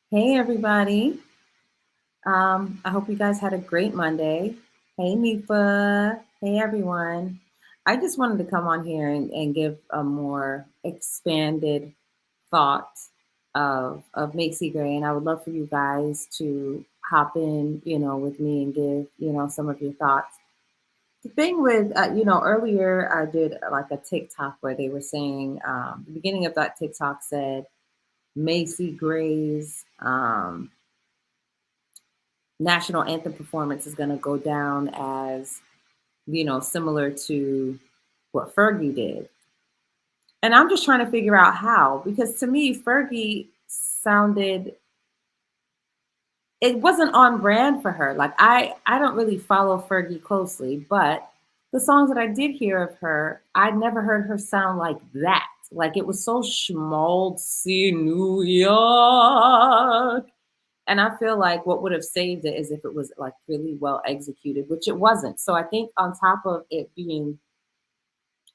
Hey, everybody. I hope you guys had a great Monday. Hey, Nifa. Hey, everyone. I just wanted to come on here and give a more expanded thought of Macy Gray, and I would love for you guys to hop in, with me and give, some of your thoughts. The thing with, earlier I did like a TikTok where they were saying, the beginning of that TikTok said, Macy Gray's national anthem performance is going to go down as, similar to what Fergie did. And I'm just trying to figure out how, because to me, Fergie sounded, it wasn't on brand for her. Like I don't really follow Fergie closely, but the songs that I did hear of her, I'd never heard her sound like that. Like it was so schmaltzy New York. And I feel like what would have saved it is if it was like really well executed, which it wasn't. So I think on top of it being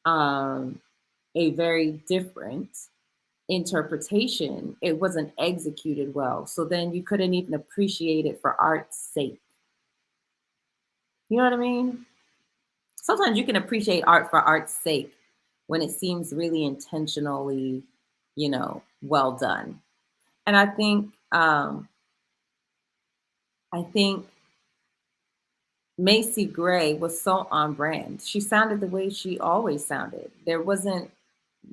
um, a very different interpretation, it wasn't executed well. So then you couldn't even appreciate it for art's sake. You know what I mean? Sometimes you can appreciate art for art's sake when it seems really intentionally, well done. And I think Macy Gray was so on brand. She sounded the way she always sounded. There wasn't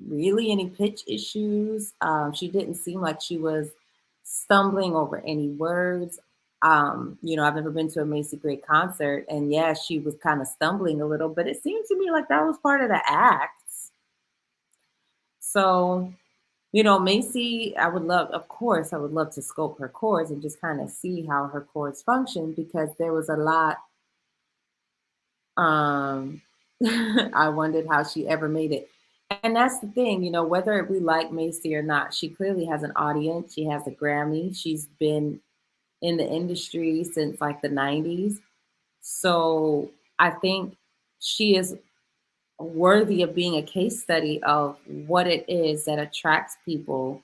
really any pitch issues. She didn't seem like she was stumbling over any words. I've never been to a Macy Gray concert, and yeah, she was kind of stumbling a little, but it seemed to me like that was part of the act. So, Macy, of course, I would love to scope her chords and just kind of see how her chords function because there was a lot. Um, I wondered how she ever made it. And that's the thing, whether we like Macy or not, she clearly has an audience. She has a Grammy. She's been in the industry since like the 90s. So I think she is worthy of being a case study of what it is that attracts people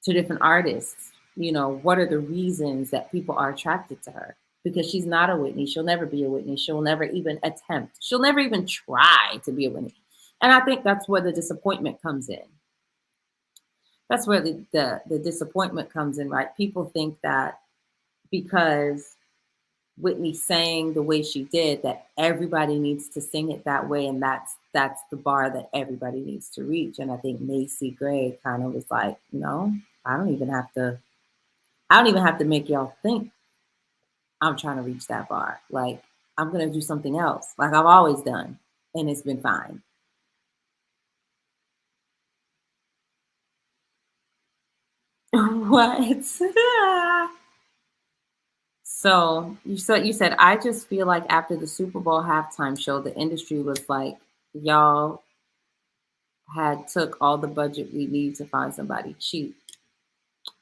to different artists. What are the reasons that people are attracted to her? Because she's not a Whitney. She'll never be a Whitney. She'll never even attempt. She'll never even try to be a Whitney. And I think that's where the disappointment comes in. That's where the disappointment comes in, right? People think that because Whitney sang the way she did, that everybody needs to sing it that way, and that's the bar that everybody needs to reach. And I think Macy Gray kind of was like, no, I don't even have to. I don't even have to make y'all think I'm trying to reach that bar. Like I'm gonna do something else, like I've always done, and it's been fine. What? So you said I just feel like after the Super Bowl halftime show, the industry was like, y'all had took all the budget we need to find somebody cheap.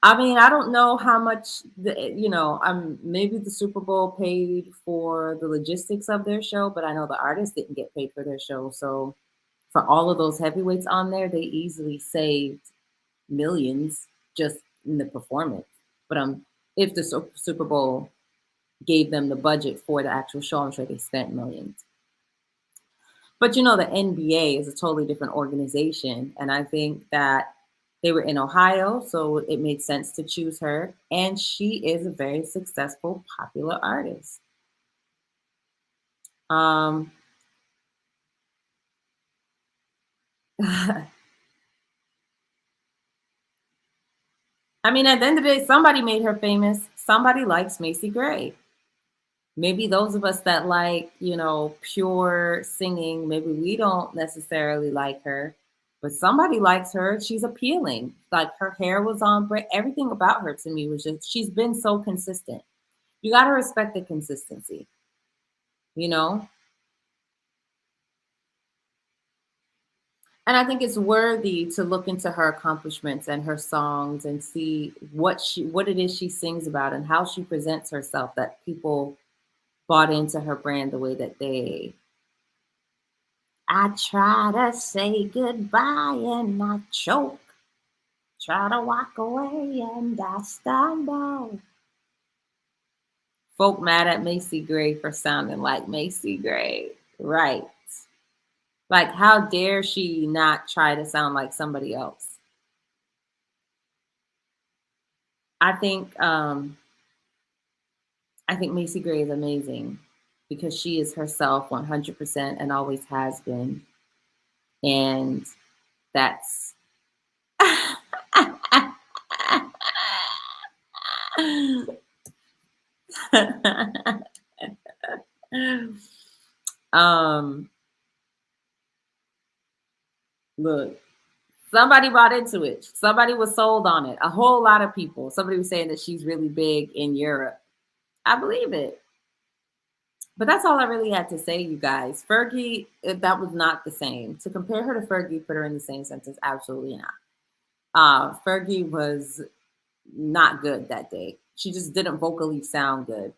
I mean, I don't know how much maybe the Super Bowl paid for the logistics of their show, but I know the artists didn't get paid for their show. So for all of those heavyweights on there, they easily saved millions just in the performance. But if the Super Bowl gave them the budget for the actual show, I'm sure they spent millions. But the NBA is a totally different organization. And I think that they were in Ohio, so it made sense to choose her. And she is a very successful, popular artist. Um, I mean, at the end of the day, somebody made her famous. Somebody likes Macy Gray. Maybe those of us that like, pure singing, maybe we don't necessarily like her, but somebody likes her. She's appealing. Like her hair was on brand. Everything about her to me was just, she's been so consistent. You got to respect the consistency, you know? And I think it's worthy to look into her accomplishments and her songs and see what it is she sings about and how she presents herself that people bought into her brand the way that they. I try to say goodbye and I choke. Try to walk away and I stumble. Folk mad at Macy Gray for sounding like Macy Gray. Right. Like, how dare she not try to sound like somebody else? I think um I think Macy Gray is amazing because she is herself 100% and always has been. And that's um look, somebody bought into it. Somebody was sold on it. A whole lot of people. Somebody was saying that she's really big in Europe. I believe it. But that's all I really had to say, you guys. Fergie, that was not the same. To compare her to Fergie, put her in the same sentence, absolutely not. Fergie was not good that day. She just didn't vocally sound good.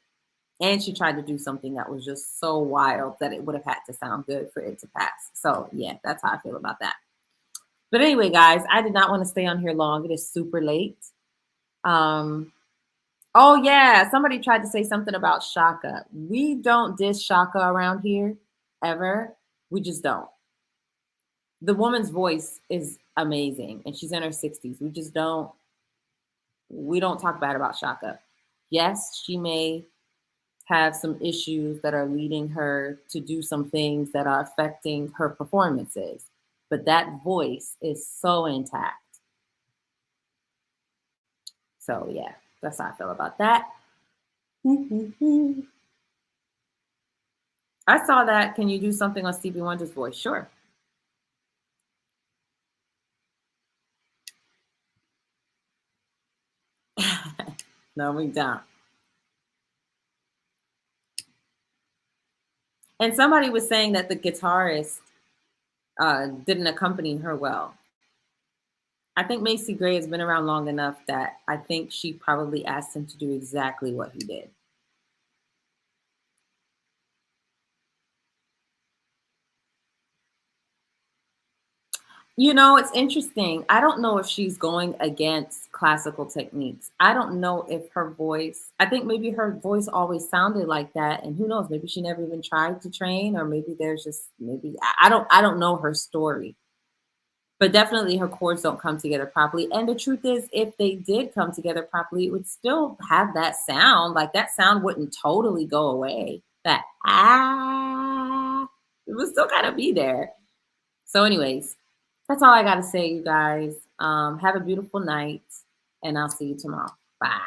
And she tried to do something that was just so wild that it would have had to sound good for it to pass. So, yeah, that's how I feel about that. But anyway, guys, I did not want to stay on here long. It is super late. Um, oh, yeah, somebody tried to say something about Shaka. We don't diss Shaka around here ever. We just don't. The woman's voice is amazing, and she's in her 60s. We don't talk bad about Shaka. Yes, she may have some issues that are leading her to do some things that are affecting her performances, but that voice is so intact. So yeah, that's how I feel about that. I saw that. Can you do something on Stevie Wonder's voice? Sure. No, we don't. And somebody was saying that the guitarist didn't accompany her well. I think Macy Gray has been around long enough that I think she probably asked him to do exactly what he did. You know, it's interesting. I don't know if she's going against classical techniques. I don't know if her voice, I think maybe her voice always sounded like that. And who knows, maybe she never even tried to train, or maybe there's just maybe I don't know her story. But definitely her chords don't come together properly. And the truth is, if they did come together properly, it would still have that sound. Like that sound wouldn't totally go away. That it would still kind of be there. So, anyways, that's all I got to say, you guys. Have a beautiful night, and I'll see you tomorrow. Bye.